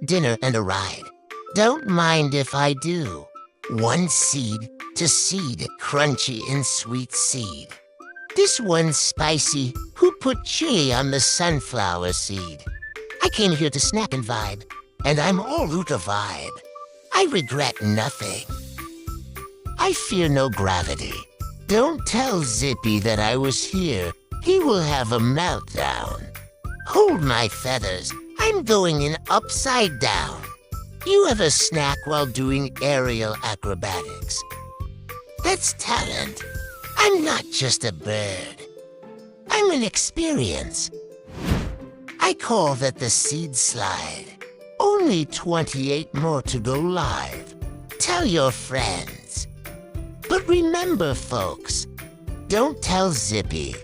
dinner, and a ride. Don't mind if I do. One seed to seed, crunchy and sweet seed. This one's spicy. Who put chili on the sunflower seed? I came here to snack and vibe, and I'm all out of vibe. I regret nothing. I fear no gravity. Don't tell Zippy that I was here. He will have a meltdown. Hold my feathers. I'm going in upside down. You have a snack while doing aerial acrobatics. That's talent. I'm not just a bird. I'm an experience. I call that the seed slide. Only 28 more to go live. Tell your friends. But remember, folks, don't tell Zippy.